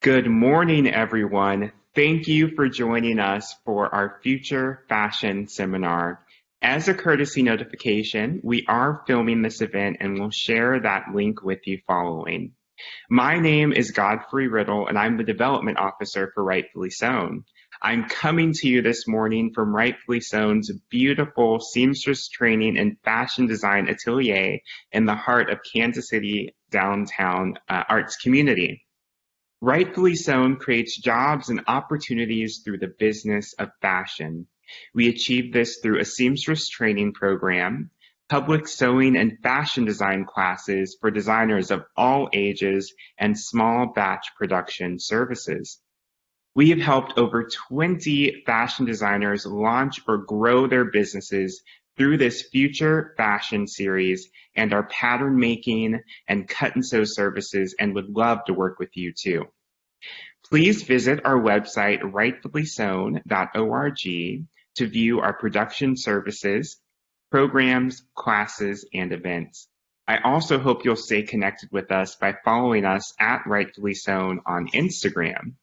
Good morning, everyone. Thank you for joining us for our Future Fashion Seminar. As a courtesy notification, we are filming this event and we'll share that link with you following. My name is Godfrey Riddle and I'm the Development Officer for Rightfully Sewn. I'm coming to you this morning from Rightfully Sewn's beautiful seamstress training and fashion design atelier in the heart of Kansas City downtown arts community. Rightfully Sewn creates jobs and opportunities through the business of fashion. We achieve this through a seamstress training program, public sewing and fashion design classes for designers of all ages, and small batch production services. We have helped over 20 fashion designers launch or grow their businesses through this Future Fashion series and our pattern making and cut and sew services, and would love to work with you too. Please visit our website, rightfullysewn.org, to view our production services, programs, classes, and events. I also hope you'll stay connected with us by following us at Rightfully Sewn on Instagram.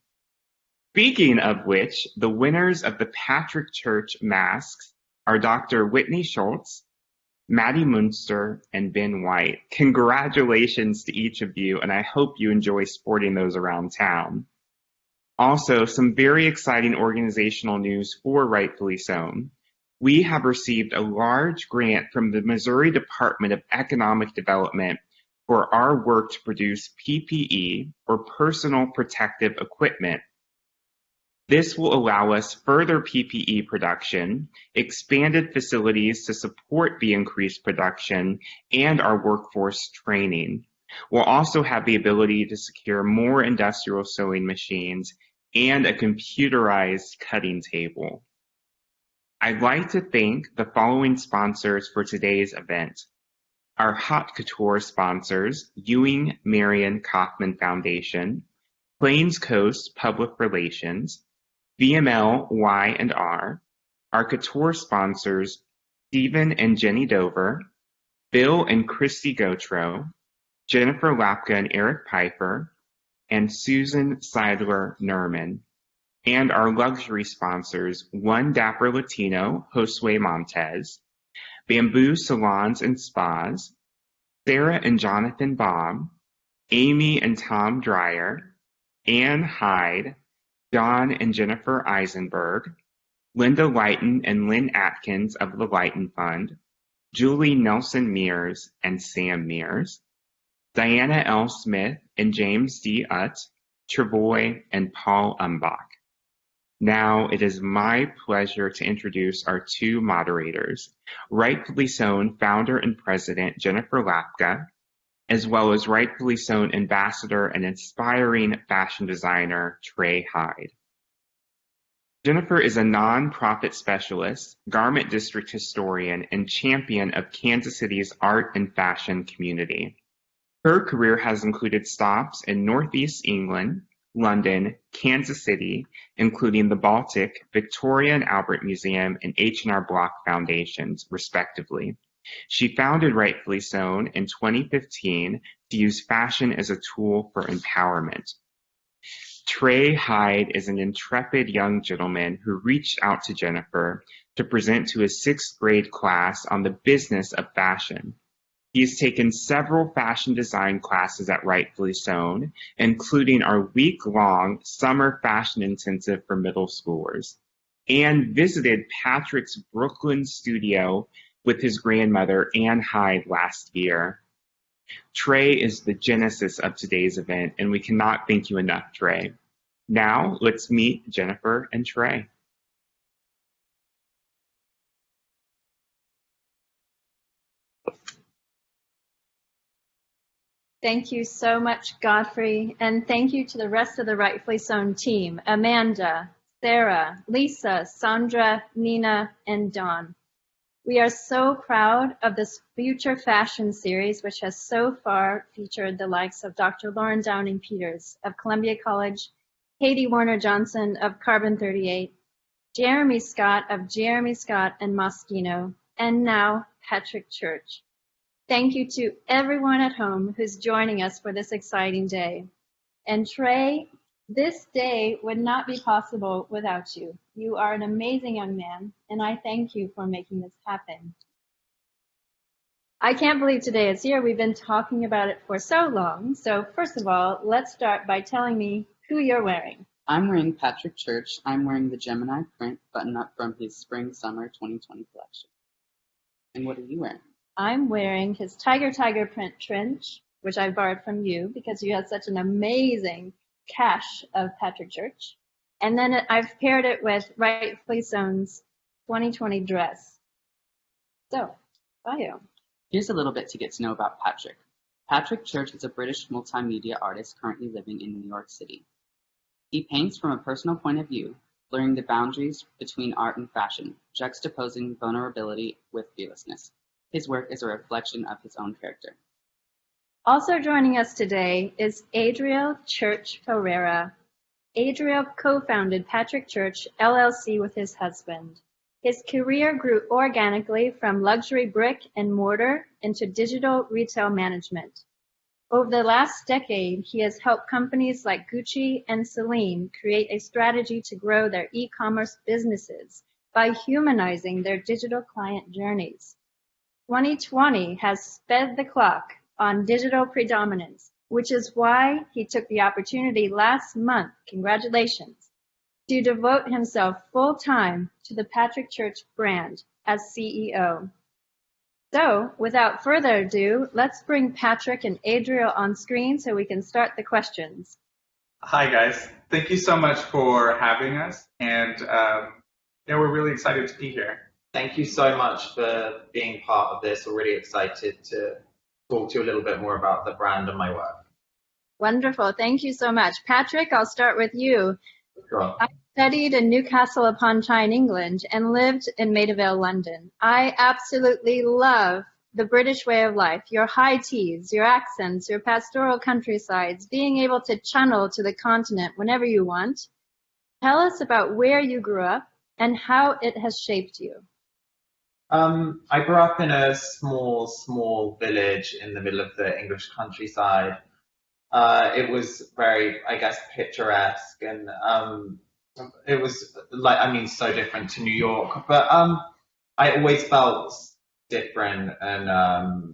Speaking of which, the winners of the Patrick Church masks are Dr. Whitney Schultz, Maddie Munster, and Ben White. Congratulations to each of you, and I hope you enjoy sporting those around town. Also, some very exciting organizational news for Rightfully Sewn. We have received a large grant from the Missouri Department of Economic Development for our work to produce PPE, or personal protective equipment. This will allow us further PPE production, expanded facilities to support the increased production, and our workforce training. We'll also have the ability to secure more industrial sewing machines and a computerized cutting table. I'd like to thank the following sponsors for today's event. Our Haute Couture sponsors, Ewing Marion Kaufman Foundation, Plains Coast Public Relations, VML Y&R, our couture sponsors, Stephen and Jenny Dover, Bill and Christy Gautreaux, Jennifer Lapka and Eric Piper, and Susan Seidler-Nerman, and our luxury sponsors, One Dapper Latino, Josue Montez, Bamboo Salons and Spas, Sarah and Jonathan Baum, Amy and Tom Dreyer, Ann Hyde, John and Jennifer Eisenberg, Linda Lighton and Lynn Atkins of the Lighton Fund, Julie Nelson Mears and Sam Mears, Diana L. Smith and James D. Utt, Travoy and Paul Umbach. Now it is my pleasure to introduce our two moderators, Rightfully Sewn founder and president Jennifer Lapka, as well as Rightfully Sewn ambassador and inspiring fashion designer Trey Hyde. Jennifer is a nonprofit specialist, garment district historian, and champion of Kansas City's art and fashion community. Her career has included stops in Northeast England, London, Kansas City, including the Baltic, Victoria and Albert Museum, and H&R Block Foundations, respectively. She founded Rightfully Sewn in 2015 to use fashion as a tool for empowerment. Trey Hyde is an intrepid young gentleman who reached out to Jennifer to present to his 6th grade class on the business of fashion. He has taken several fashion design classes at Rightfully Sewn, including our week-long summer fashion intensive for middle schoolers. and visited Patrick's Brooklyn studio with his grandmother, Anne Hyde, last year. Trey is the genesis of today's event, and we cannot thank you enough, Trey. Now, let's meet Jennifer and Trey. Thank you so much, Godfrey, and thank you to the rest of the Rightfully Sewn team, Amanda, Sarah, Lisa, Sandra, Nina, and Dawn. We are so proud of this Future Fashion series, which has so far featured the likes of Dr. Lauren Downing-Peters of Columbia College, Katie Warner-Johnson of Carbon 38, Jeremy Scott of Jeremy Scott and Moschino, and now Patrick Church. Thank you to everyone at home who's joining us for this exciting day. And Trey, this day would not be possible without you. You are an amazing young man, and I thank you for making this happen. I can't believe today is here. We've been talking about it for so long. So first of all, let's start by telling me who you're wearing. I'm wearing Patrick Church. I'm wearing the Gemini print button-up from his Spring-Summer 2020 collection. And what are you wearing? I'm wearing his Tiger print trench, which I borrowed from you because you had such an amazing cache of Patrick Church. And then I've paired it with Rightfully Sewn's 2020 dress. So, bio. Here's a little bit to get to know about Patrick. Patrick Church is a British multimedia artist currently living in New York City. He paints from a personal point of view, blurring the boundaries between art and fashion, juxtaposing vulnerability with fearlessness. His work is a reflection of his own character. Also joining us today is ADRIEL Church-HERRERA. ADRIEL co-founded Patrick Church LLC with his husband. His career grew organically from luxury brick and mortar into digital retail management. Over the last decade, he has helped companies like Gucci and Celine create a strategy to grow their e-commerce businesses by humanizing their digital client journeys. 2020 has sped the clock on digital predominance, which is why he took the opportunity last month, congratulations, to devote himself full-time to the Patrick Church brand as CEO. So, without further ado, let's bring Patrick and Adriel on screen so we can start the questions. Hi, guys. Thank you so much for having us, and we're really excited to be here. Thank you so much for being part of this. We're really excited to talk to you a little bit more about the brand and my work. Wonderful. Thank you so much. Patrick, I'll start with you. Sure. I studied in Newcastle upon Tyne, England, and lived in Maida Vale, London. I absolutely love the British way of life, your high teas, your accents, your pastoral countrysides, being able to channel to the continent whenever you want. Tell us about where you grew up and how it has shaped you. I grew up in a small village in the middle of the English countryside. It was very, I guess, picturesque, and it was so different to New York. But I always felt different and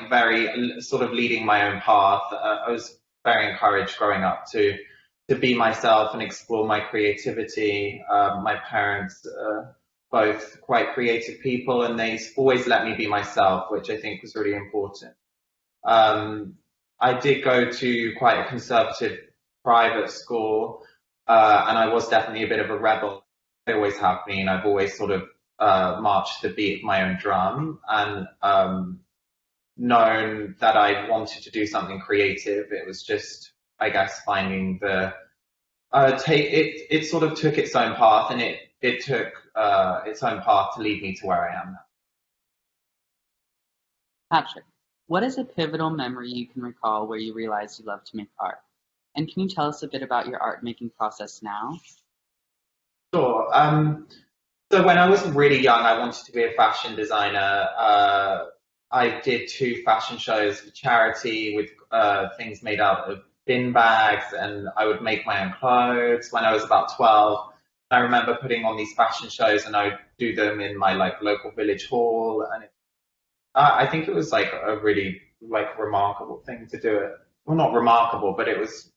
very sort of leading my own path. I was very encouraged growing up to be myself and explore my creativity. My parents both quite creative people, and they always let me be myself, which I think was really important. I did go to quite a conservative private school, and I was definitely a bit of a rebel. I always have been. I've always sort of marched to the beat of my own drum, and known that I wanted to do something creative. It was just, I guess, finding the it sort of took its own path, and it took its own path to lead me to where I am now. Patrick, what is a pivotal memory you can recall where you realized you love to make art? And can you tell us a bit about your art making process now? Sure. So when I was really young, I wanted to be a fashion designer. I did 2 fashion shows for charity with things made out of bin bags, and I would make my own clothes when I was about 12. I remember putting on these fashion shows, and I would do them in my local village hall, and I think it was a really remarkable thing to do it. Well, not remarkable, but it was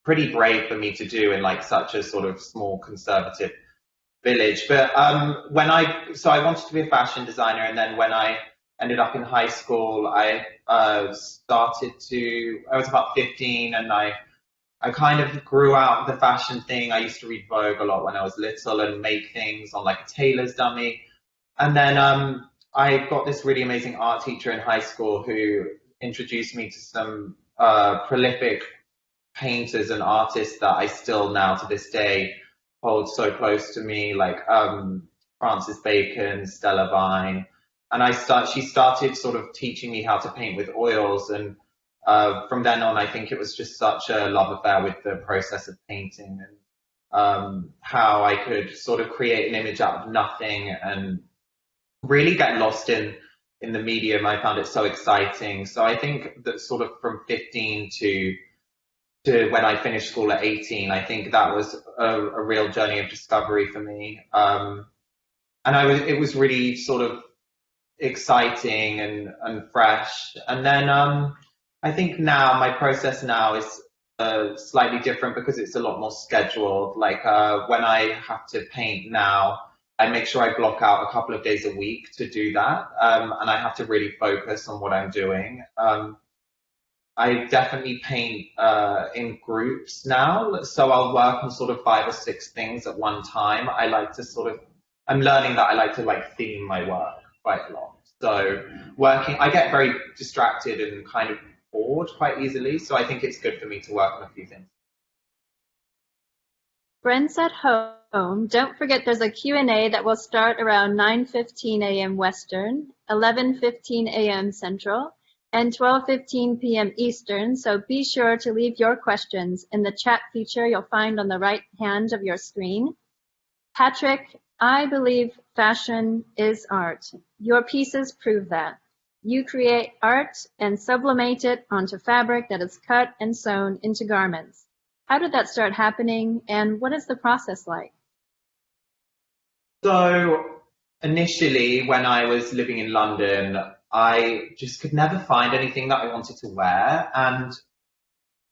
pretty brave for me to do in like such a sort of small conservative village. But so I wanted to be a fashion designer, and then when I ended up in high school, I was about 15, and I kind of grew out of the fashion thing. I used to read Vogue a lot when I was little and make things on like a tailor's dummy. And then I got this really amazing art teacher in high school who introduced me to some prolific painters and artists that I still now to this day hold so close to me, like Francis Bacon, Stella Vine. And she started sort of teaching me how to paint with oils, and from then on, I think it was just such a love affair with the process of painting, and how I could sort of create an image out of nothing and really get lost in the medium. I found it so exciting. So I think that sort of from 15 to when I finished school at 18, I think that was a real journey of discovery for me. And it was really sort of exciting and fresh. And then I think now my process now is slightly different because it's a lot more scheduled. Like when I have to paint now, I make sure I block out a couple of days a week to do that, and I have to really focus on what I'm doing. I definitely paint in groups now, so I'll work on sort of 5 or 6 things at one time. I'm learning that I like to like theme my work quite a lot. So I get very distracted and kind of bored quite easily, so I think it's good for me to work on a few things. Friends at home, don't forget there's a Q&A that will start around 9:15 a.m. Western, 11:15 a.m. Central, and 12:15 p.m. Eastern, so be sure to leave your questions in the chat feature you'll find on the right hand of your screen. Patrick, I believe fashion is art. Your pieces prove that. You create art and sublimate it onto fabric that is cut and sewn into garments. How did that start happening, and what is the process like? So initially, when I was living in London, I just could never find anything that I wanted to wear, and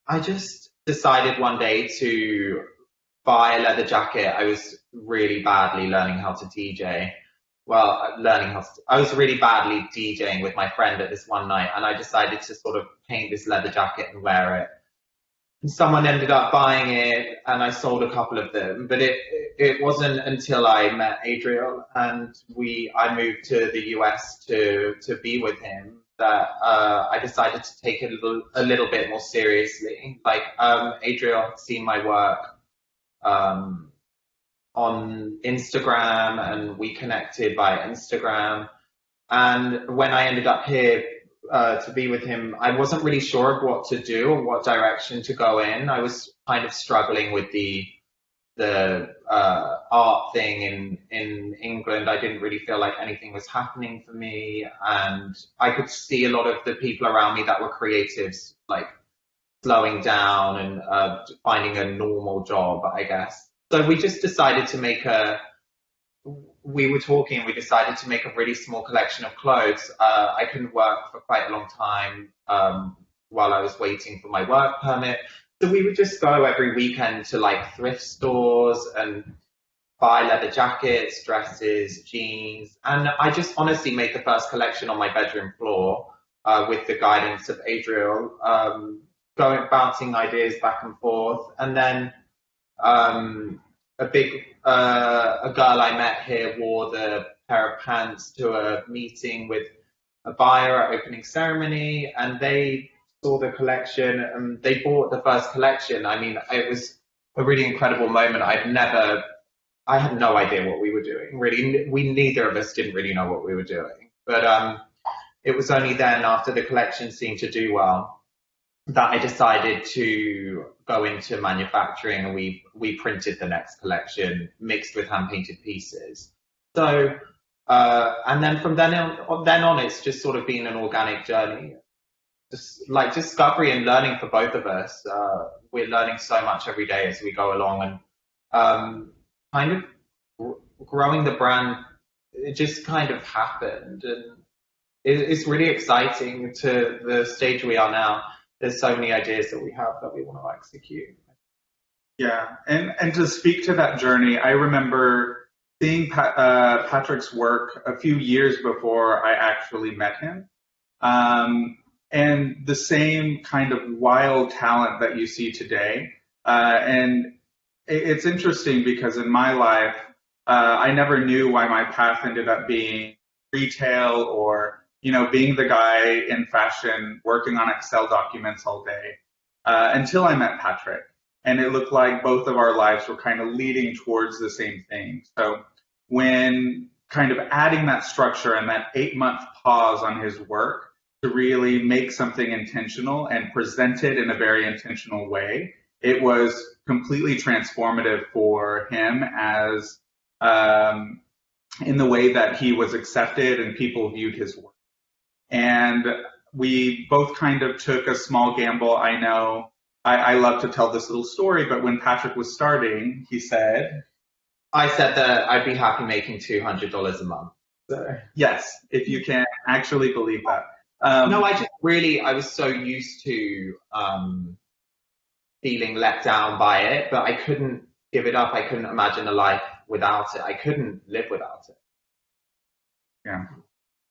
I just decided one day to buy a leather jacket. I was really badly learning how to DJ. I was really badly DJing with my friend at this one night, and I decided to sort of paint this leather jacket and wear it. And someone ended up buying it, and I sold a couple of them. But it wasn't until I met Adriel and I moved to the US to be with him that I decided to take it a little bit more seriously. Like Adriel had seen my work on Instagram, and we connected via Instagram. And when I ended up here to be with him, I wasn't really sure of what to do or what direction to go in. I was kind of struggling with the art thing in England. I didn't really feel like anything was happening for me, and I could see a lot of the people around me that were creatives like slowing down and finding a normal job, I guess. So we just decided to we decided to make a really small collection of clothes. I couldn't work for quite a long time while I was waiting for my work permit. So we would just go every weekend to like thrift stores and buy leather jackets, dresses, jeans. And I just honestly made the first collection on my bedroom floor with the guidance of Adriel, bouncing ideas back and forth. And then a girl I met here wore the pair of pants to a meeting with a buyer at opening ceremony, and they saw the collection and they bought the first collection. I mean, it was a really incredible moment. I had no idea what we were doing. Really, neither of us didn't really know what we were doing. But it was only then, after the collection seemed to do well, that I decided to go into manufacturing, and we printed the next collection mixed with hand-painted pieces. So, and then from then on, it's just sort of been an organic journey, just like discovery and learning for both of us. We're learning so much every day as we go along, and kind of growing the brand. It just kind of happened, and it's really exciting to the stage we are now. There's so many ideas that we have that we want to execute. Yeah, and to speak to that journey, I remember seeing Patrick's work a few years before I actually met him. And the same kind of wild talent that you see today. And it's interesting because in my life, I never knew why my path ended up being retail or, being the guy in fashion working on Excel documents all day until I met Patrick. And it looked like both of our lives were kind of leading towards the same thing. So when kind of adding that structure and that 8-month pause on his work to really make something intentional and present it in a very intentional way, it was completely transformative for him as in the way that he was accepted and people viewed his work. And we both kind of took a small gamble. I know I love to tell this little story, but when Patrick was starting, he said, I said that I'd be happy making $200 a month. So. Yes, if you can actually believe that. No, I was so used to feeling let down by it, but I couldn't give it up. I couldn't imagine a life without it. I couldn't live without it. Yeah.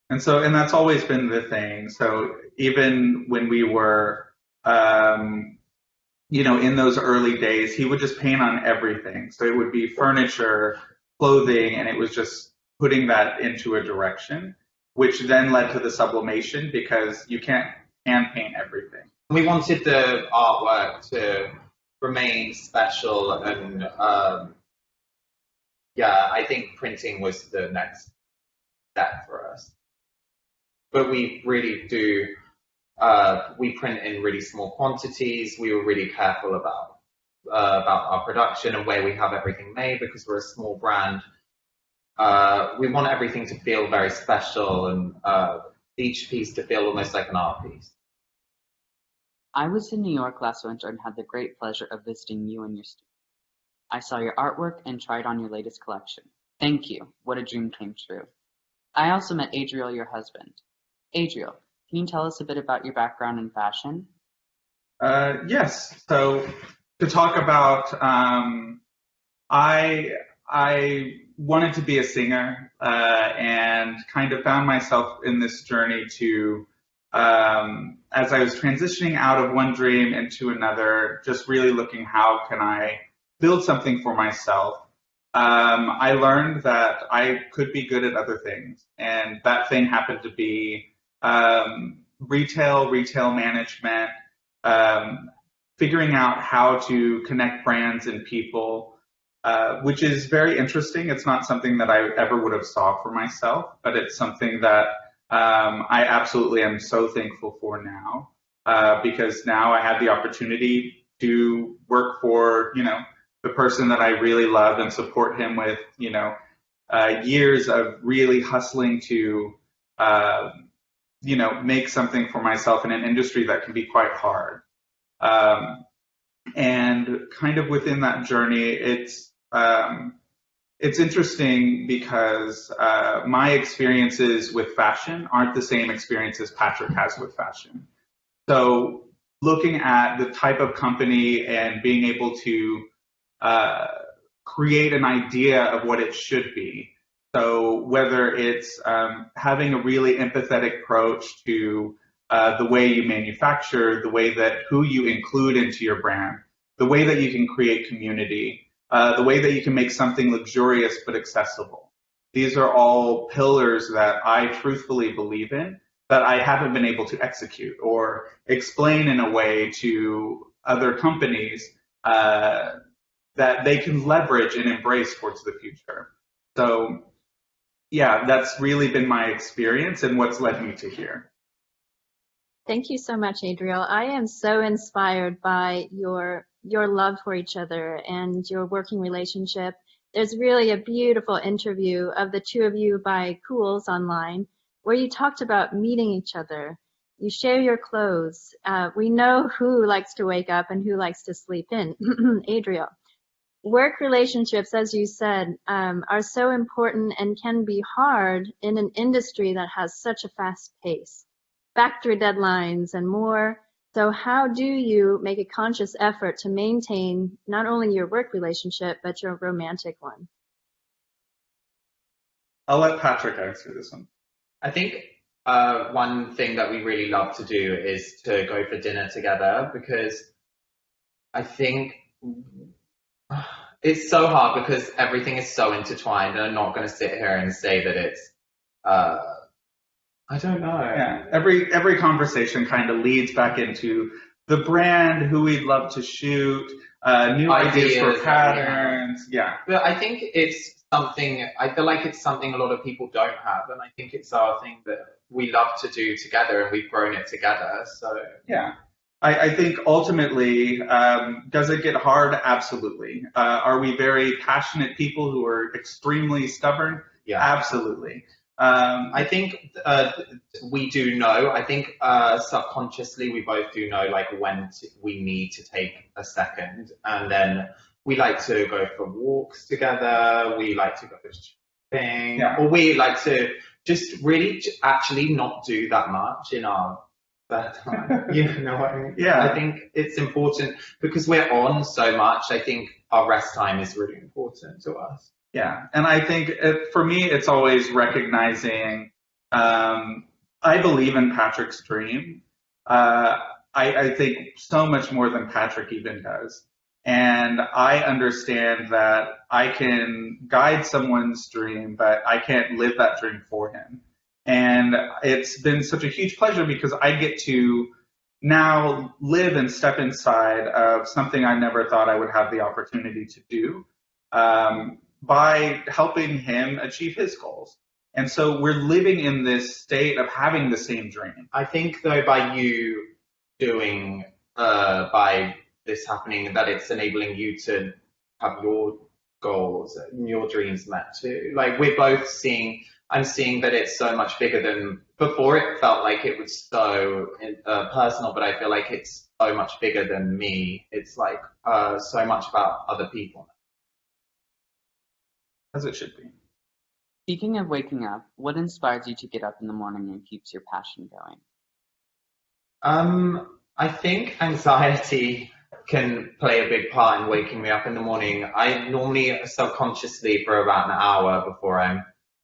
And that's always been the thing. So even when we were, in those early days, he would just paint on everything. So it would be furniture, clothing, and it was just putting that into a direction, which then led to the sublimation because you can't hand paint everything. We wanted the artwork to remain special, and I think printing was the next step for us. But we really do, we print in really small quantities. We were really careful about our production and where we have everything made because we're a small brand. We want everything to feel very special and each piece to feel almost like an art piece. I was in New York last winter and had the great pleasure of visiting you and your studio. I saw your artwork and tried on your latest collection. Thank you. What a dream came true. I also met ADRIEL, your husband. ADRIEL, can you tell us a bit about your background in fashion? Yes. So to talk about, I wanted to be a singer and kind of found myself in this journey to, as I was transitioning out of one dream into another, just really looking how can I build something for myself. I learned that I could be good at other things, and that thing happened to be retail management, figuring out how to connect brands and people, which is very interesting. It's not something that I ever would have saw for myself, but it's something that I absolutely am so thankful for now, because now I have the opportunity to work for, the person that I really love and support him with, years of really hustling to, make something for myself in an industry that can be quite hard. And kind of within that journey, it's interesting because my experiences with fashion aren't the same experiences Patrick has with fashion. So looking at the type of company and being able to create an idea of what it should be. So whether it's having a really empathetic approach to the way you manufacture, the way that who you include into your brand, the way that you can create community, the way that you can make something luxurious but accessible. These are all pillars that I truthfully believe in that I haven't been able to execute or explain in a way to other companies that they can leverage and embrace towards the future. So, yeah, that's really been my experience and what's led me to here. Thank you so much, ADRIEL. I am so inspired by your love for each other and your working relationship. There's really a beautiful interview of the two of you by Cools online where you talked about meeting each other. You share your clothes. We know who likes to wake up and who likes to sleep in. ADRIEL. Work relationships, as you said, are so important and can be hard in an industry that has such a fast pace. Factory deadlines and more So how do you make a conscious effort to maintain not only your work relationship, but your romantic one? I'll let Patrick answer this one. I think one thing that we really love to do is to go for dinner together, because I think it's so hard because everything is so intertwined, and I'm not going to sit here and say that it's, I don't know. Yeah, every conversation kind of leads back into the brand, who we'd love to shoot, new ideas for patterns. Yeah. But I think it's something, I feel like it's something a lot of people don't have, and I think it's our thing that we love to do together, and we've grown it together. So yeah. I think ultimately, does it get hard? Absolutely. Are we very passionate people who are extremely stubborn? Yeah. Absolutely. I think we do know. I think subconsciously we both do know, like, when we need to take a second, and then we like to go for walks together. We like to go shopping, or we like to just really actually not do that much in our spare time. You know what I mean? Yeah. I think it's important because we're on so much. I think our rest time is really important to us. Yeah, and I think for me, it's always recognizing, I believe in Patrick's dream. I think so much more than Patrick even does. And I understand that I can guide someone's dream, but I can't live that dream for him. And it's been such a huge pleasure because I get to now live and step inside of something I never thought I would have the opportunity to do. By helping him achieve his goals. And so we're living in this state of having the same dream. I think, though, by you doing, by this happening, that it's enabling you to have your goals and your dreams met too. Like, we're both seeing, I'm seeing that it's so much bigger than before. It felt like it was so personal, but I feel like it's so much bigger than me. It's like so much about other people. As it should be. Speaking of waking up, what inspires you to get up in the morning and keeps your passion going? I think anxiety can play a big part in waking me up in the morning. I normally subconsciously, for about an hour before I'm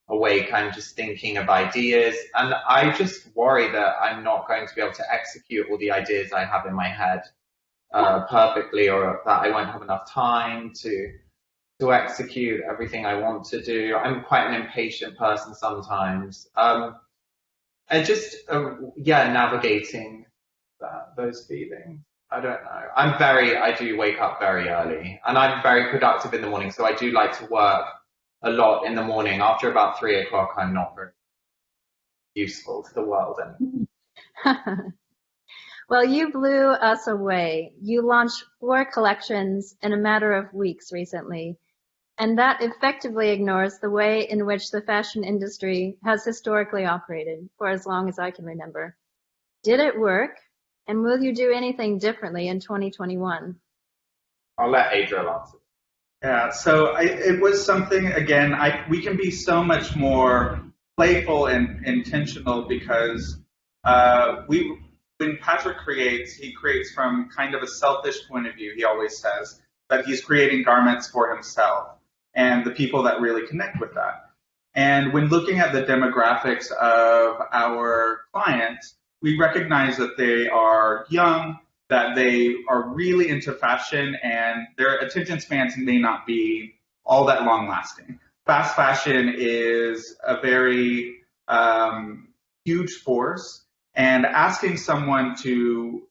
awake, I'm just thinking of ideas, and I just worry that I'm not going to be able to execute all the ideas I have in my head perfectly, or that I won't have enough time to execute everything I want to do. I'm quite an impatient person sometimes. And just, navigating those feelings. I don't know. I do wake up very early, and I'm very productive in the morning, so I do like to work a lot in the morning. After about 3 o'clock, I'm not very useful to the world anymore. Well, you blew us away. You launched 4 collections in a matter of weeks recently, and that effectively ignores the way in which the fashion industry has historically operated for as long as I can remember. Did it work? And will you do anything differently in 2021? I'll let ADRIEL answer. Yeah, so it was something, again, we can be so much more playful and intentional because when Patrick creates, he creates from kind of a selfish point of view. He always says that he's creating garments for himself and the people that really connect with that. And when looking at the demographics of our clients, we recognize that they are young, that they are really into fashion, and their attention spans may not be all that long lasting. Fast fashion is a very huge force, and asking someone to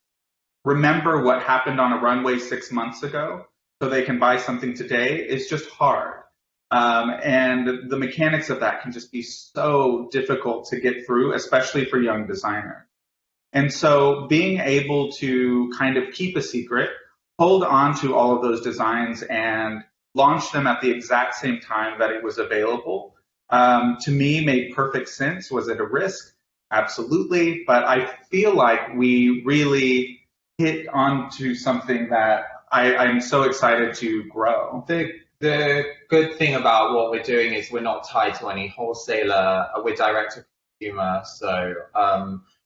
remember what happened on a runway 6 months ago so they can buy something today is just hard. And the mechanics of that can just be so difficult to get through, especially for young designers. And so being able to kind of keep a secret, hold on to all of those designs and launch them at the exact same time that it was available, to me made perfect sense. Was it a risk? Absolutely. But I feel like we really hit onto something that I'm so excited to grow. The good thing about what we're doing is we're not tied to any wholesaler. We're direct to consumer. So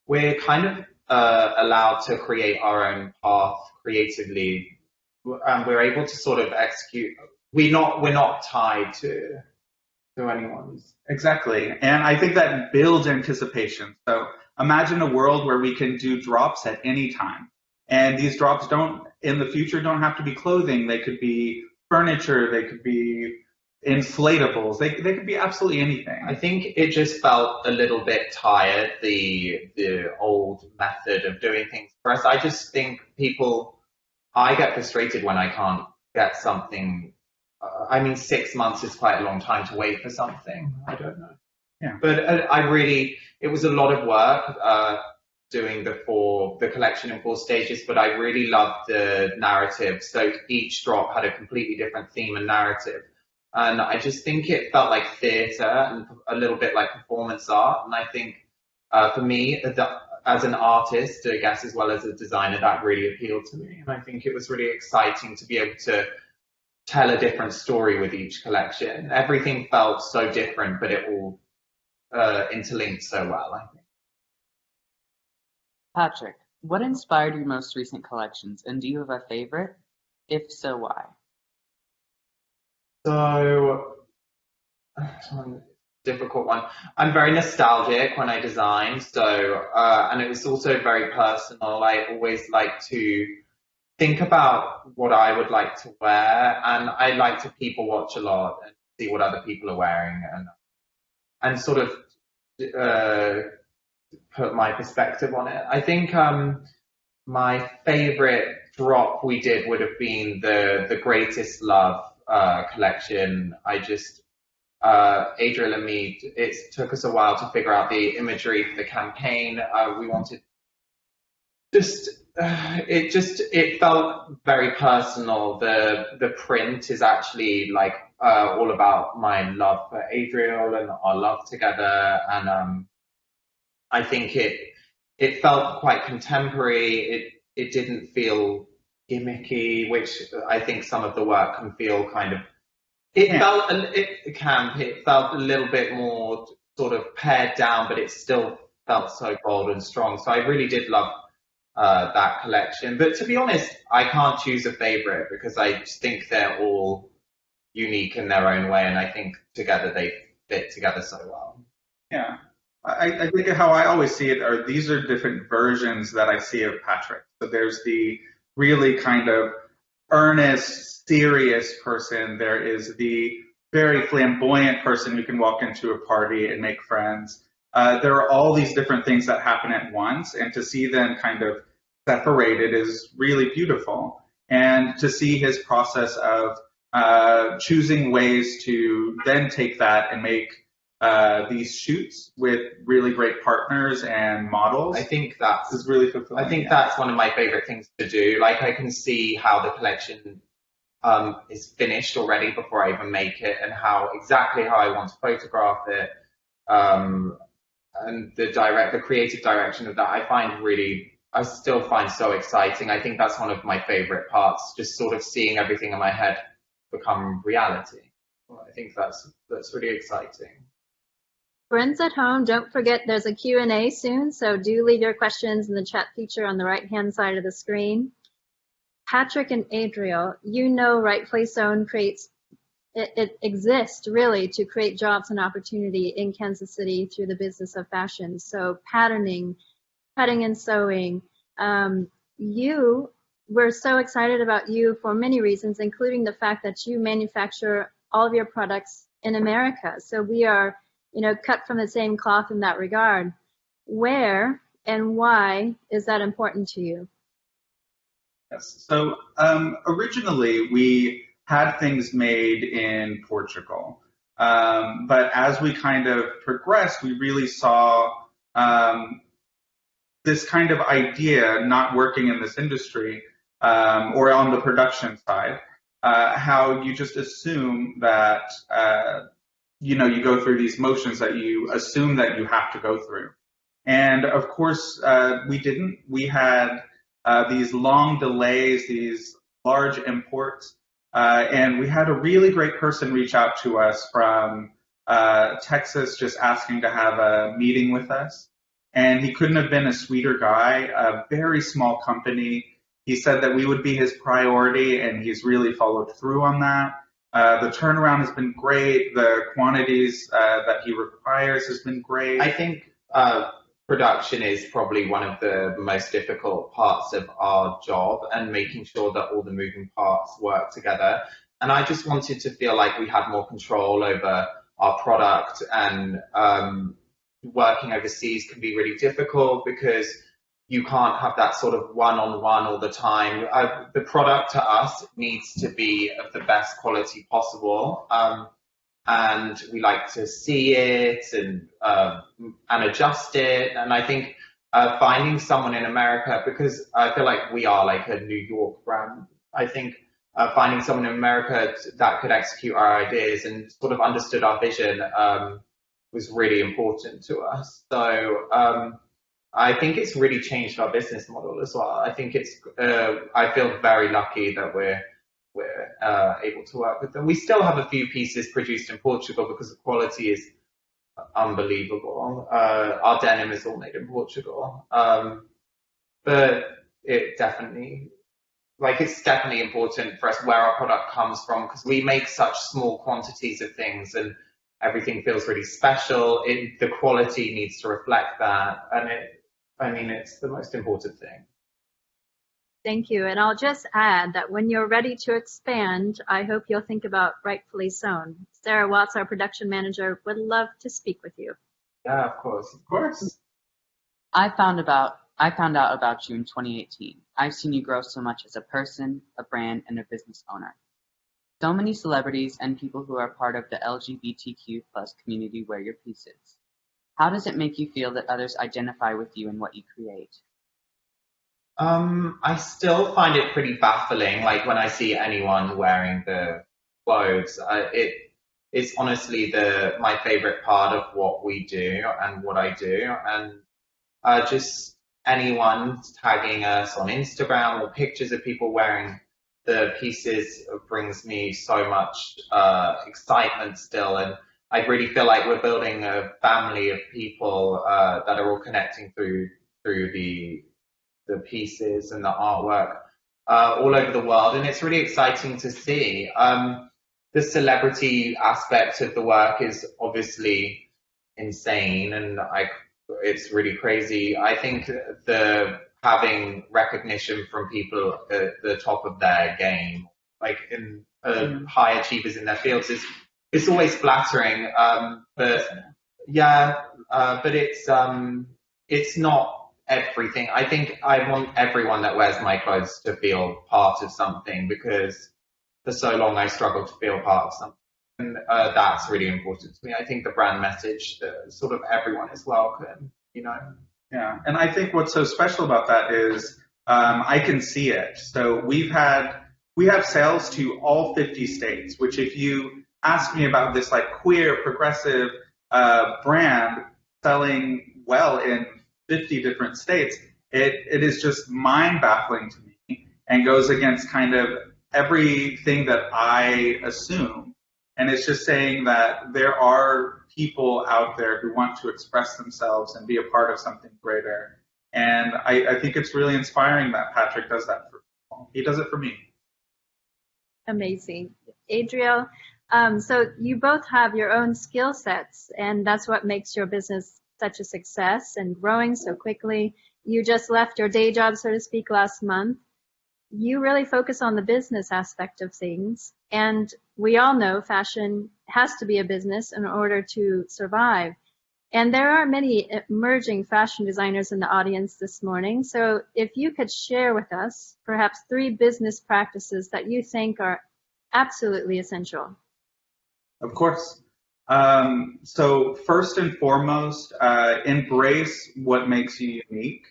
we're kind of allowed to create our own path creatively, and we're able to sort of execute. We're not tied to anyone's. Exactly. And I think that builds anticipation. So imagine a world where we can do drops at any time. And these drops in the future don't have to be clothing. They could be furniture. They could be inflatables. They could be absolutely anything. I think it just felt a little bit tired, the old method of doing things. For us, I just think I get frustrated when I can't get something. 6 months is quite a long time to wait for something. I don't know. Yeah. But it was a lot of work doing the collection in 4 stages, but I really loved the narrative. So each drop had a completely different theme and narrative. And I just think it felt like theatre and a little bit like performance art. And I think for me, as an artist, I guess, as well as a designer, that really appealed to me. And I think it was really exciting to be able to tell a different story with each collection. Everything felt so different, but it all interlinked so well, I think. Patrick, what inspired your most recent collections, and do you have a favorite? If so, why? So, difficult one. I'm very nostalgic when I design, so and it was also very personal. I always like to think about what I would like to wear, and I like to people watch a lot and see what other people are wearing, and sort of put my perspective on it. I think my favorite drop we did would have been the Greatest Love collection. Adriel and me, it took us a while to figure out the imagery for the campaign. We wanted it felt very personal. The print is actually like all about my love for Adriel and our love together, and I think it felt quite contemporary. It didn't feel gimmicky, which I think some of the work can feel kind of. It felt a little bit more sort of pared down, but it still felt so bold and strong. So I really did love that collection. But to be honest, I can't choose a favorite because I just think they're all unique in their own way, and I think together they fit together so well. Yeah. I think how I always see it these are different versions that I see of Patrick. So there's the really kind of earnest, serious person. There is the very flamboyant person who can walk into a party and make friends. There are all these different things that happen at once, and to see them kind of separated is really beautiful. And to see his process of choosing ways to then take that and make these shoots with really great partners and models. I think that's is really fulfilling. I think that's one of my favorite things to do. Like, I can see how the collection is finished already before I even make it, and exactly how I want to photograph it. And the creative direction of that, I still find so exciting. I think that's one of my favorite parts, just sort of seeing everything in my head become reality. Well, I think that's really exciting. Friends at home, don't forget there's a Q&A soon, so do leave your questions in the chat feature on the right-hand side of the screen. Patrick and Adriel, Rightfully Sewn it exists really to create jobs and opportunity in Kansas City through the business of fashion. So patterning, cutting and sewing. We're so excited about you for many reasons, including the fact that you manufacture all of your products in America. So we are cut from the same cloth in that regard. Where and why is that important to you? Yes. So originally we had things made in Portugal, but as we kind of progressed, we really saw this kind of idea, not working in this industry or on the production side, how you just assume that you go through these motions that you assume that you have to go through. And of course, we didn't. We had these long delays, these large imports, and we had a really great person reach out to us from Texas just asking to have a meeting with us. And he couldn't have been a sweeter guy, a very small company. He said that we would be his priority, and he's really followed through on that. The turnaround has been great. The quantities that he requires has been great. I think production is probably one of the most difficult parts of our job, and making sure that all the moving parts work together. And I just wanted to feel like we had more control over our product, and working overseas can be really difficult because you can't have that sort of one-on-one all the time. The product to us needs to be of the best quality possible, and we like to see it and adjust it. And I think finding someone in America, because I feel like we are like a New York brand, I think finding someone in America that could execute our ideas and sort of understood our vision was really important to us. So I think it's really changed our business model as well. I think it's, I feel very lucky that we're able to work with them. We still have a few pieces produced in Portugal because the quality is unbelievable. Our denim is all made in Portugal. But it definitely, it's definitely important for us where our product comes from, because we make such small quantities of things and everything feels really special. The quality needs to reflect that. And it's the most important thing. Thank you. And I'll just add that when you're ready to expand, I hope you'll think about Rightfully Sewn. Sarah Watts, our production manager, would love to speak with you. Yeah, of course. Of course. I found out about you in 2018. I've seen you grow so much as a person, a brand, and a business owner. So many celebrities and people who are part of the LGBTQ+ community wear your pieces. How does it make you feel that others identify with you and what you create? I still find it pretty baffling, like when I see anyone wearing the clothes. It's honestly my favorite part of what we do and what I do. And just anyone tagging us on Instagram or pictures of people wearing the pieces brings me so much excitement still. And I really feel like we're building a family of people that are all connecting through the pieces and the artwork all over the world. And it's really exciting to see. The celebrity aspect of the work is obviously insane, and it's really crazy. I think having recognition from people at the top of their game, like in high achievers in their fields, it's always flattering. But it's not everything. I think I want everyone that wears my clothes to feel part of something, because for so long I struggled to feel part of something. And that's really important to me. I think the brand message, sort of everyone is welcome, Yeah, and I think what's so special about that is I can see it. So we have sales to all 50 states, which if you ask me about this queer, progressive brand selling well in 50 different states, it is just mind-baffling to me and goes against kind of everything that I assume. And it's just saying that there are people out there who want to express themselves and be a part of something greater. And I think it's really inspiring that Patrick does that for people. He does it for me. Amazing. Adriel, so you both have your own skill sets, and that's what makes your business such a success and growing so quickly. You just left your day job, so to speak, last month. You really focus on the business aspect of things, and we all know fashion has to be a business in order to survive. And there are many emerging fashion designers in the audience this morning, so if you could share with us perhaps 3 business practices that you think are absolutely essential. Of course. So first and foremost, embrace what makes you unique.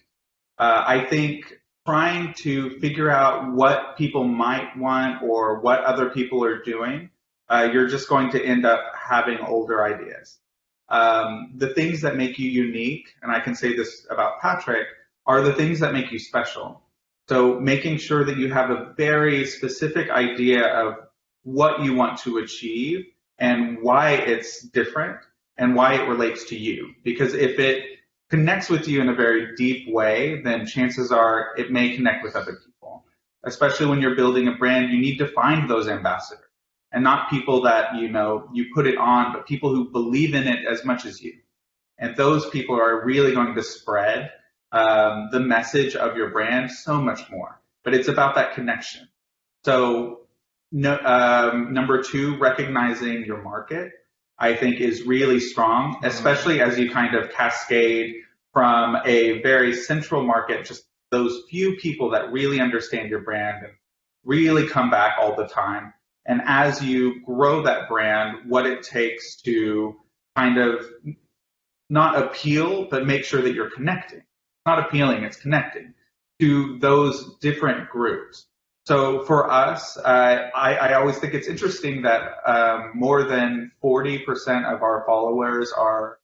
I think trying to figure out what people might want or what other people are doing, you're just going to end up having older ideas. The things that make you unique, and I can say this about Patrick, are the things that make you special. So making sure that you have a very specific idea of what you want to achieve and why it's different and why it relates to you. Because if it connects with you in a very deep way, then chances are it may connect with other people. Especially when you're building a brand, you need to find those ambassadors, and not people that, you put it on, but people who believe in it as much as you. And those people are really going to spread the message of your brand so much more. But it's about that connection. So number 2, recognizing your market, I think is really strong, especially as you kind of cascade from a very central market, just those few people that really understand your brand and really come back all the time. And as you grow that brand, what it takes to kind of not appeal, but make sure that you're connecting. Not appealing, it's connecting to those different groups. So for us, I always think it's interesting that more than 40% of our followers are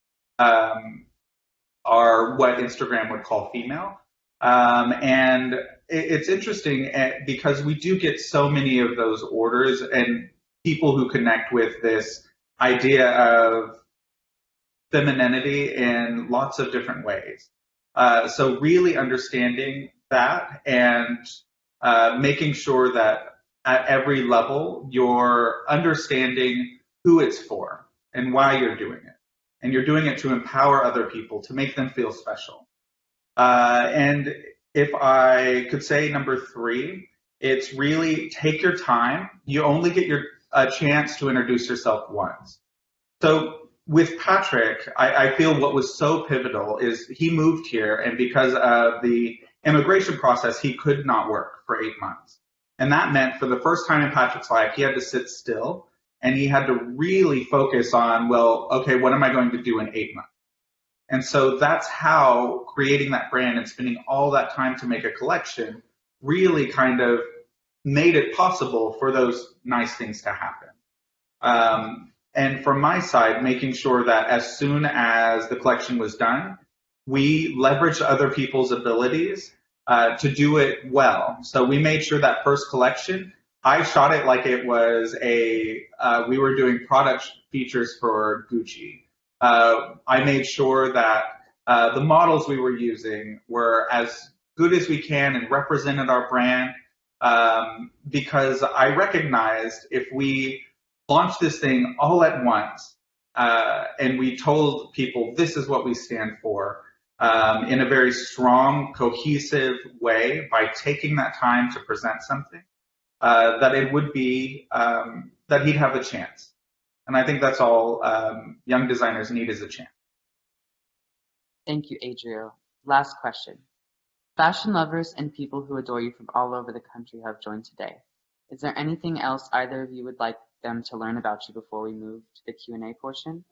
what Instagram would call female. And it's interesting because we do get so many of those orders and people who connect with this idea of femininity in lots of different ways. So really understanding that and making sure that at every level you're understanding who it's for and why you're doing it. And you're doing it to empower other people, to make them feel special. And if I could say number 3, it's really take your time. You only get a chance to introduce yourself once. So with Patrick, I feel what was so pivotal is he moved here, and because of the immigration process, he could not work for 8 months. And that meant for the first time in Patrick's life, he had to sit still, and he had to really focus on, well, okay, what am I going to do in 8 months? And so that's how creating that brand and spending all that time to make a collection really kind of made it possible for those nice things to happen. And from my side, making sure that as soon as the collection was done, we leveraged other people's abilities to do it well. So we made sure that first collection, I shot it like it was we were doing product features for Gucci. I made sure that the models we were using were as good as we can and represented our brand, because I recognized if we launched this thing all at once and we told people this is what we stand for in a very strong, cohesive way by taking that time to present something, that it would be that he'd have a chance. And I think that's all young designers need is a chance. Thank you, Adriel. Last question. Fashion lovers and people who adore you from all over the country have joined today. Is there anything else either of you would like them to learn about you before we move to the Q&A portion?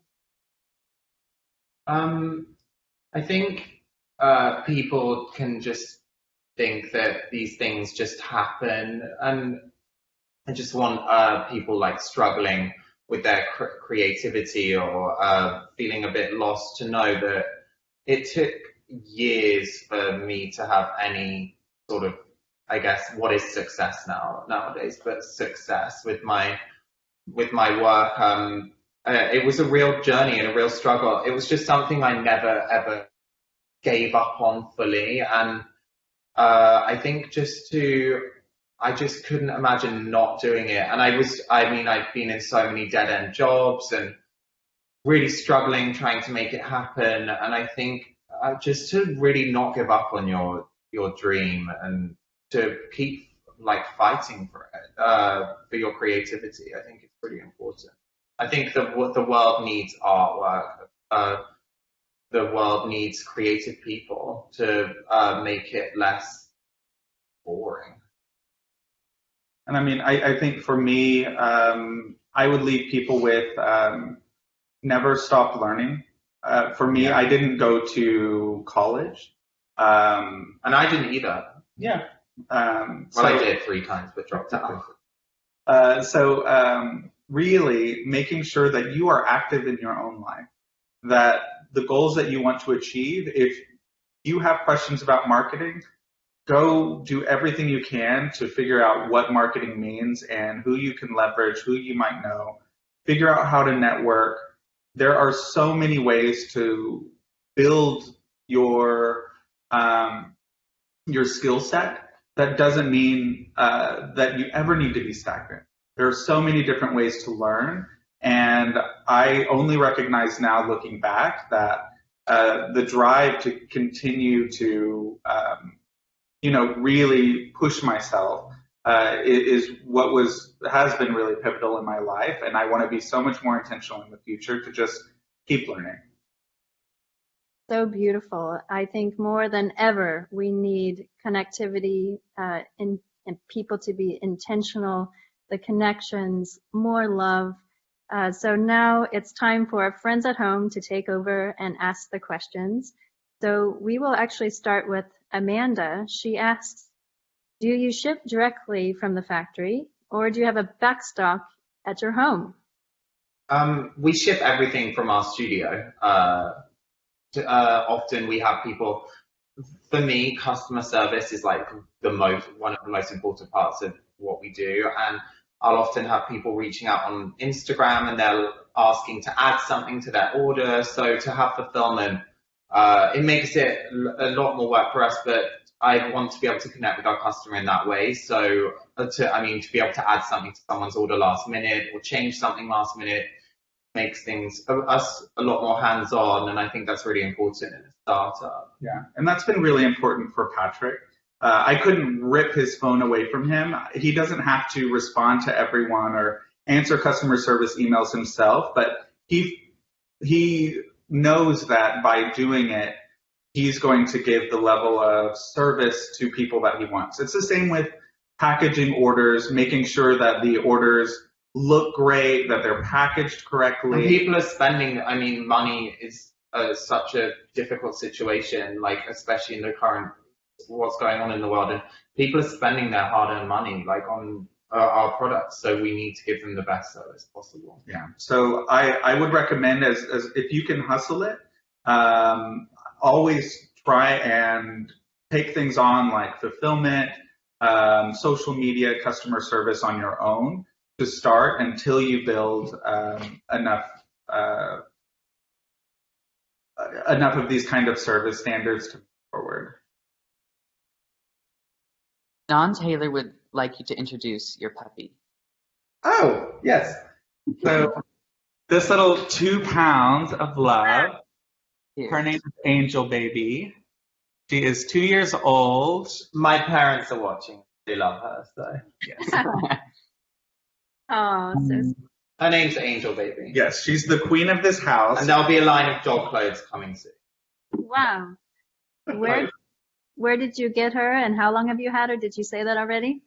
I think people can just think that these things just happen, and I just want people like struggling with their creativity or feeling a bit lost to know that it took years for me to have any sort of, I guess, what is success nowadays, but success with my work. It was a real journey and a real struggle. It was just something I never ever gave up on fully, and I think I just couldn't imagine not doing it. And I've been in so many dead-end jobs and really struggling trying to make it happen. And I think just to really not give up on your dream and to keep like fighting for it, for your creativity, I think it's pretty important. I think that what the world needs artwork. The world needs creative people to make it less boring. And I mean, I think for me, I would leave people with never stop learning. For me, I didn't go to college. And I didn't either. Yeah. I did 3 times, but dropped out. So really making sure that you are active in your own life, that the goals that you want to achieve, if you have questions about marketing, go do everything you can to figure out what marketing means and who you can leverage, who you might know, figure out how to network. There are so many ways to build your skill set, that doesn't mean that you ever need to be stagnant. There are so many different ways to learn, and I only recognize now, looking back, that the drive to continue to really push myself is what has been really pivotal in my life, and I want to be so much more intentional in the future to just keep learning. So beautiful. I think more than ever, we need connectivity and people to be intentional, the connections, more love. So now it's time for our friends at home to take over and ask the questions. So we will actually start with Amanda. She asks, do you ship directly from the factory, or do you have a backstock at your home? We ship everything from our studio. Often we have people, for me, customer service is like one of the most important parts of what we do. And I'll often have people reaching out on Instagram and they're asking to add something to their order. So to have fulfillment, it makes it a lot more work for us, but I want to be able to connect with our customer in that way. So to be able to add something to someone's order last minute or change something last minute makes us a lot more hands-on, and I think that's really important in a startup. Yeah, and that's been really important for Patrick. I couldn't rip his phone away from him. He doesn't have to respond to everyone or answer customer service emails himself, but he knows that by doing it, he's going to give the level of service to people that he wants. It's the same with packaging orders, making sure that the orders look great, that they're packaged correctly. And people are spending, money is such a difficult situation, like especially in the current, what's going on in the world, and people are spending their hard-earned money on our products, so we need to give them the best service possible. Yeah, so I would recommend, as if you can hustle it, always try and take things on like fulfillment, social media, customer service on your own to start until you build enough of these kind of service standards to move forward. Don Taylor would like you to introduce your puppy. Oh, yes. So this little 2 pounds of love, her name is Angel Baby. She is 2 years old. My parents are watching. They love her, so yes. Oh, so her name's Angel Baby. Yes, she's the queen of this house. And there'll be a line of dog clothes coming soon. wow. Where did you get her, and how long have you had her? Did you say that already?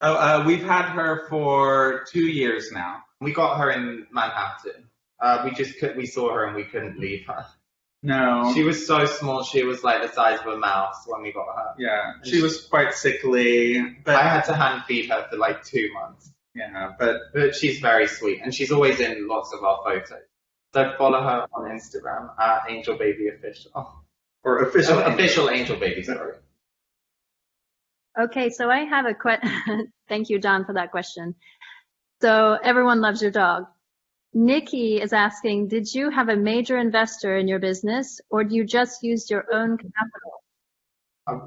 Oh, we've had her for 2 years now. We got her in Manhattan. We saw her and we couldn't leave her. No. She was so small, she was like the size of a mouse when we got her. Yeah, she was quite sickly. But I had to hand feed her for like 2 months. Yeah, but she's very sweet, and she's always in lots of our photos. So follow her on Instagram at Angel Baby Official. Or official Angel Baby, sorry. Okay, so I have a question. Thank you, Don, for that question. So everyone loves your dog. Nikki is asking, did you have a major investor in your business, or do you just use your own capital?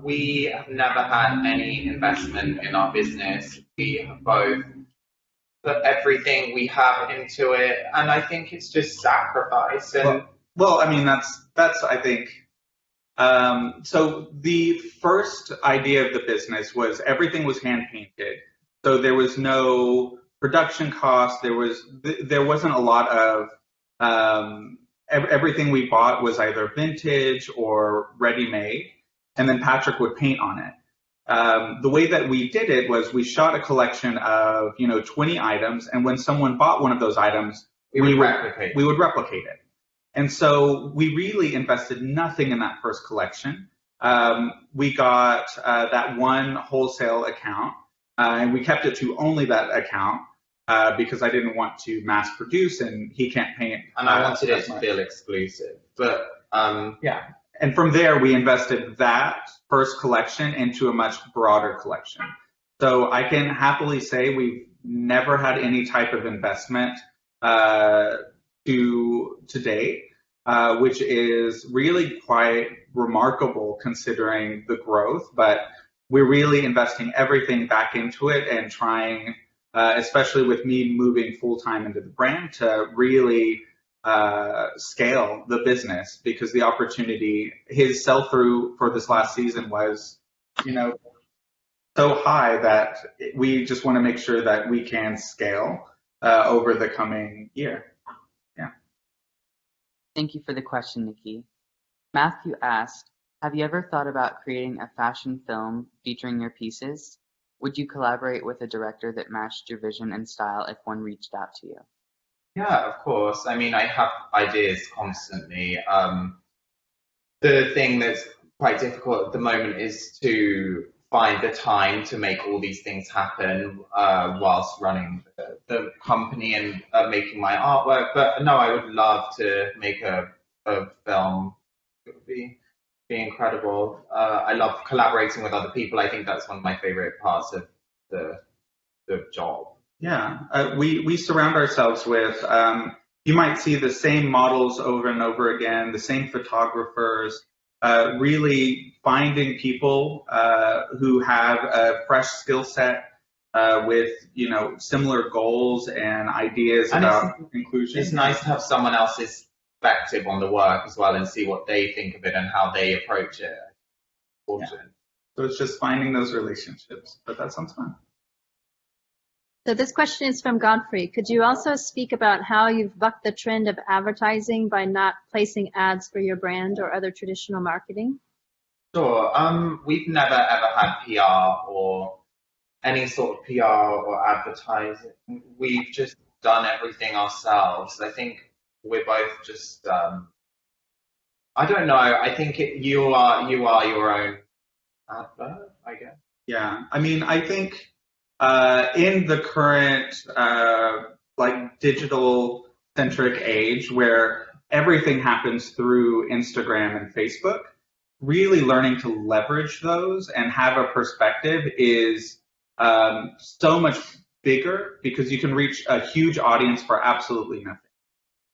We have never had any investment in our business. We have both put everything we have into it, and I think it's just sacrifice. And well, I mean, that's I think. So the first idea of the business was everything was hand painted, so there was no production cost. There wasn't a lot of everything we bought was either vintage or ready made, and then Patrick would paint on it. The way that we did it was we shot a collection of 20 items, and when someone bought one of those items, we would replicate it. And so we really invested nothing in that first collection. We got that one wholesale account, and we kept it to only that account because I didn't want to mass produce, and he can't paint. And I wanted it to feel exclusive. But yeah. And from there, we invested that first collection into a much broader collection. So I can happily say we've never had any type of investment to date. which is really quite remarkable considering the growth. But we're really investing everything back into it and trying, especially with me moving full-time into the brand, to really scale the business, because the opportunity, his sell-through for this last season was, so high that we just want to make sure that we can scale over the coming year. Yeah. Thank you for the question, Nikki. Matthew asked, have you ever thought about creating a fashion film featuring your pieces? Would you collaborate with a director that matched your vision and style if one reached out to you? Yeah, of course. I mean, I have ideas constantly. The thing that's quite difficult at the moment is to find the time to make all these things happen whilst running the company and making my artwork. But no, I would love to make a film. It would be incredible. I love collaborating with other people. I think that's one of my favorite parts of the job. Yeah, we surround ourselves with, you might see the same models over and over again, the same photographers, really finding people who have a fresh skill set with, similar goals and ideas about inclusion. It's nice to have someone else's perspective on the work as well and see what they think of it and how they approach it. Yeah. So it's just finding those relationships, but that sounds fun. So this question is from Godfrey. Could you also speak about how you've bucked the trend of advertising by not placing ads for your brand or other traditional marketing? Sure. We've never ever had PR or any sort of PR or advertising. We've just done everything ourselves. I think we're both just, I don't know. I think you are your own advert, I guess. Yeah. I mean, I think in the current digital centric age where everything happens through Instagram and Facebook, really learning to leverage those and have a perspective is so much bigger, because you can reach a huge audience for absolutely nothing.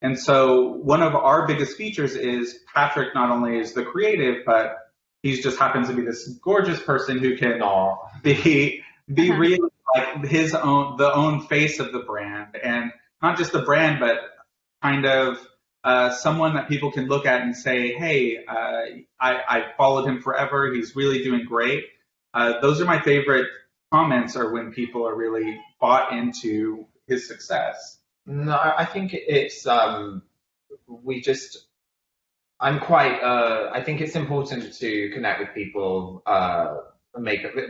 And so one of our biggest features is Patrick not only is the creative, but he just happens to be this gorgeous person who can be really like the own face of the brand, and not just the brand, but kind of someone that people can look at and say, hey, I followed him forever. He's really doing great. Those are my favorite comments, are when people are really bought into his success. No, I think it's I think it's important to connect with people,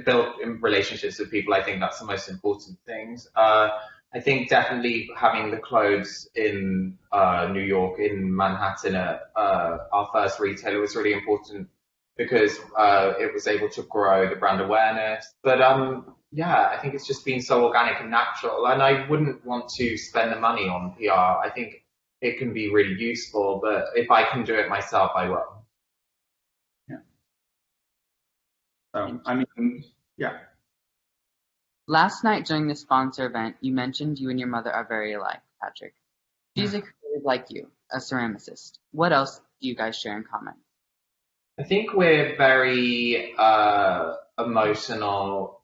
build relationships with people. I think that's the most important things. I think definitely having the clothes in New York, in Manhattan, at our first retailer was really important, because it was able to grow the brand awareness. But I think it's just been so organic and natural, and I wouldn't want to spend the money on PR. I think it can be really useful, but if I can do it myself, I will. Yeah. I mean, yeah. Last night during the sponsor event, you mentioned you and your mother are very alike, Patrick. She's a creative like you, a ceramicist. What else do you guys share in common? I think we're very emotional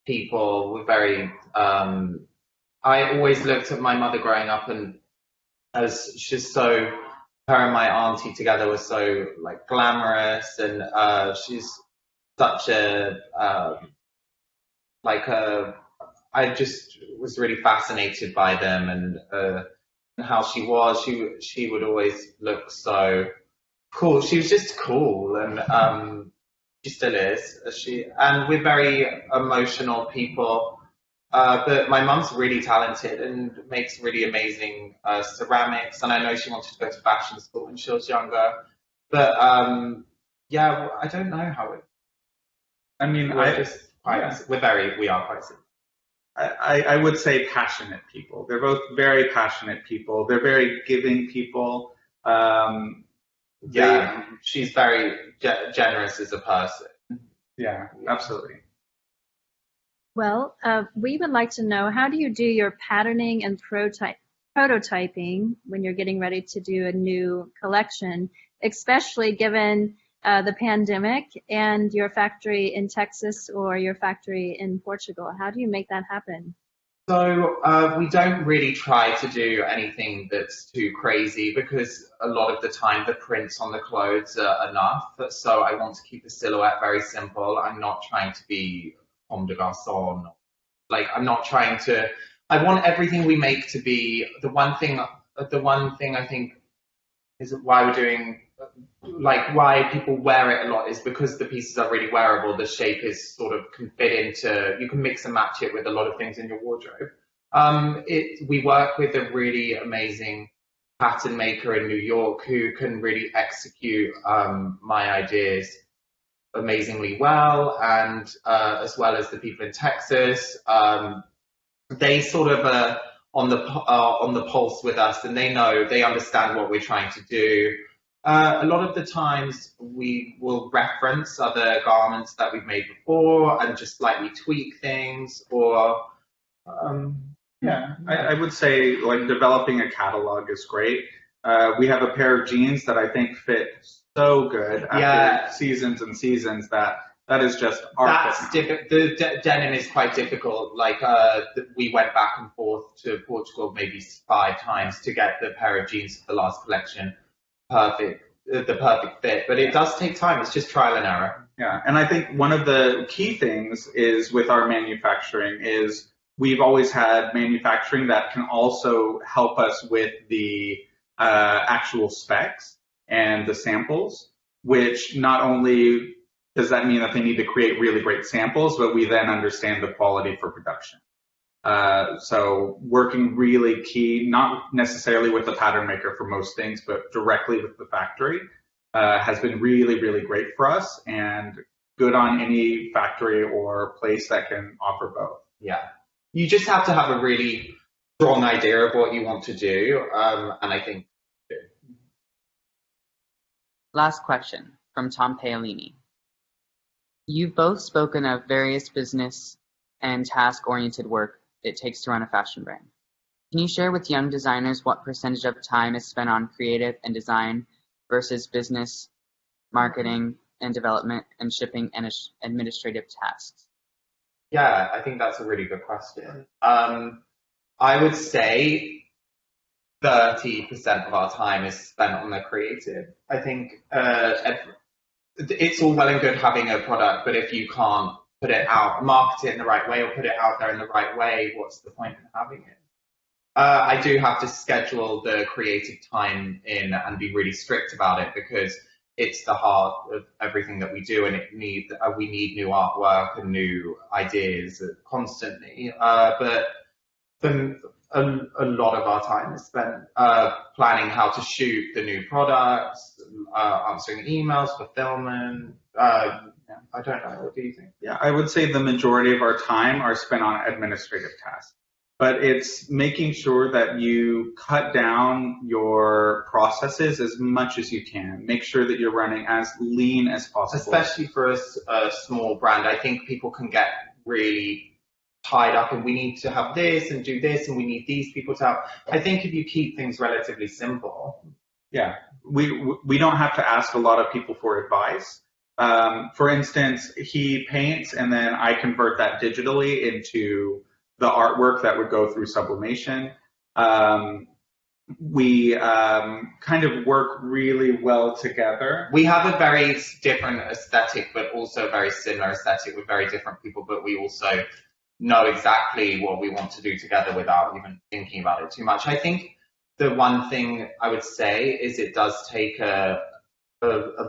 people. We're very. I always looked at my mother growing up, and as she's so, her and my auntie together was so like glamorous, and she's such a I just was really fascinated by them, and how she was. She would always look so cool. She was just cool, and she still is. And we're very emotional people. But my mum's really talented and makes really amazing ceramics. And I know she wanted to go to fashion school when she was younger. But I don't know how it. I mean, we are quite simple. I would say passionate people. They're both very passionate people. They're very giving people. She's very generous as a person. Yeah, absolutely. Well, we would like to know, how do you do your patterning and prototyping when you're getting ready to do a new collection, especially given the pandemic and your factory in Texas or your factory in Portugal? How do you make that happen? So we don't really try to do anything that's too crazy because a lot of the time the prints on the clothes are enough. So I want to keep the silhouette very simple. I'm not trying to be Comme des Garçons. Like, I'm not trying to, I want everything we make to be the one thing I think is why we're doing, like, why people wear it a lot is because the pieces are really wearable. The shape is sort of can fit into, you can mix and match it with a lot of things in your wardrobe. We work with a really amazing pattern maker in New York who can really execute my ideas amazingly well, and as well as the people in Texas. They sort of are on the pulse with us, and they understand what we're trying to do. A lot of the times we will reference other garments that we've made before and just slightly tweak things, or I would say, like, developing a catalog is great. We have a pair of jeans that I think fit so good after seasons and seasons that is just art. The denim is quite difficult. Like, we went back and forth to Portugal maybe 5 times to get the pair of jeans for the last collection the perfect fit. But it does take time. It's just trial and error. Yeah, and I think one of the key things is with our manufacturing is we've always had manufacturing that can also help us with the actual specs and the samples, which not only does that mean that they need to create really great samples, but we then understand the quality for production. So working really key, not necessarily with the pattern maker for most things, but directly with the factory has been really, really great for us, and good on any factory or place that can offer both. Yeah. You just have to have a really strong idea of what you want to do, and I think. Last question from Tom Paolini. You've both spoken of various business and task-oriented work it takes to run a fashion brand. Can you share with young designers what percentage of time is spent on creative and design versus business, marketing and development, and shipping and administrative tasks? Yeah, I think that's a really good question. I would say 30% of our time is spent on the creative. I think it's all well and good having a product, but if you can't put it out, market it in the right way, or put it out there in the right way, what's the point in having it? I do have to schedule the creative time in and be really strict about it, because it's the heart of everything that we do, and we need new artwork and new ideas constantly. But a lot of our time is spent planning how to shoot the new products, answering emails, fulfillment. I don't know. What do you think? Yeah, I would say the majority of our time are spent on administrative tasks. But it's making sure that you cut down your processes as much as you can. Make sure that you're running as lean as possible. Especially for a small brand, I think people can get really tied up and we need to have this and do this and we need these people to have. I think if you keep things relatively simple. Yeah, we don't have to ask a lot of people for advice. For instance, he paints and then I convert that digitally into the artwork that would go through sublimation. We kind of work really well together. We have a very different aesthetic, but also very similar aesthetic with very different people, but we also know exactly what we want to do together without even thinking about it too much. I think the one thing I would say is it does take a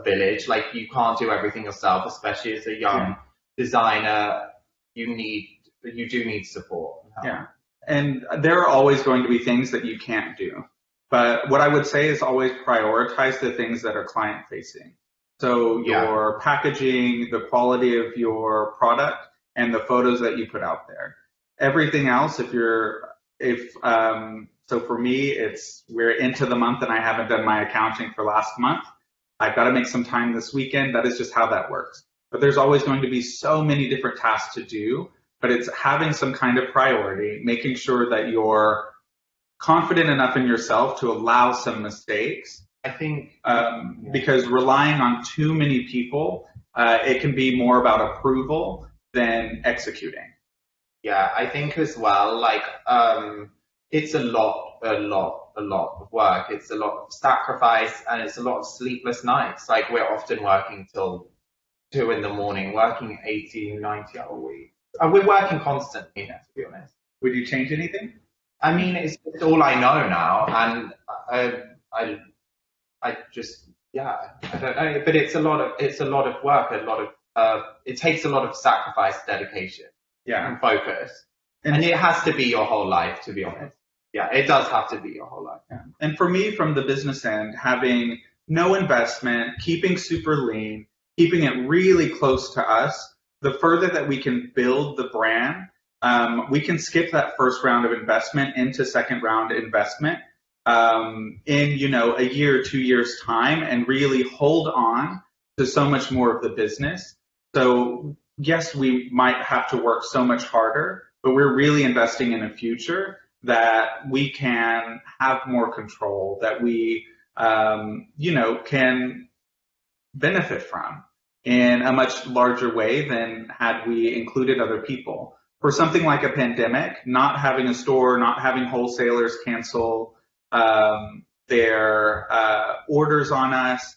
village. Like, you can't do everything yourself, especially as a young designer. You do need support. Yeah. And there are always going to be things that you can't do. But what I would say is always prioritize the things that are client facing. So your packaging, the quality of your product, and the photos that you put out there. Everything else, so for me, we're into the month and I haven't done my accounting for last month. I've got to make some time this weekend. That is just how that works. But there's always going to be so many different tasks to do. But it's having some kind of priority, making sure that you're confident enough in yourself to allow some mistakes. I think because relying on too many people, it can be more about approval than executing. Yeah, I think as well, like, it's a lot of work. It's a lot of sacrifice, and it's a lot of sleepless nights. Like, we're often working till 2 in the morning, working 80, 90-hour weeks. We're working constantly now, to be honest. Would you change anything? I mean, it's all I know now, and I just, yeah, I don't know, but it's a lot of work, it takes a lot of sacrifice, dedication, and focus, and it has to be your whole life, to be honest. Yeah, it does have to be your whole life. Yeah. And for me, from the business end, having no investment, keeping super lean, keeping it really close to us, the further that we can build the brand, we can skip that first round of investment into second round investment in, a year, 2 years time, and really hold on to so much more of the business. So yes, we might have to work so much harder, but we're really investing in a future that we can have more control, that we, can benefit from in a much larger way than had we included other people. For something like a pandemic, not having a store, not having wholesalers cancel their orders on us,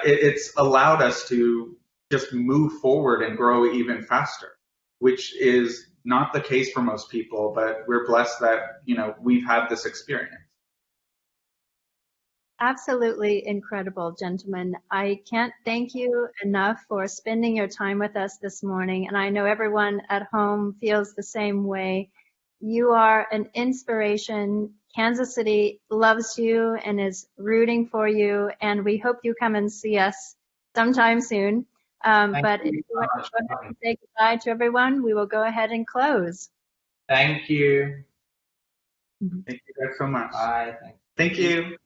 it's allowed us to just move forward and grow even faster, which is not the case for most people, but we're blessed that, we've had this experience. Absolutely incredible, gentlemen. I can't thank you enough for spending your time with us this morning, and I know everyone at home feels the same way. You are an inspiration. Kansas City loves you and is rooting for you, and we hope you come and see us sometime soon. But if you want to go ahead and say goodbye to everyone, we will go ahead and close. Thank you. Thank you guys so much. Bye. Thank you.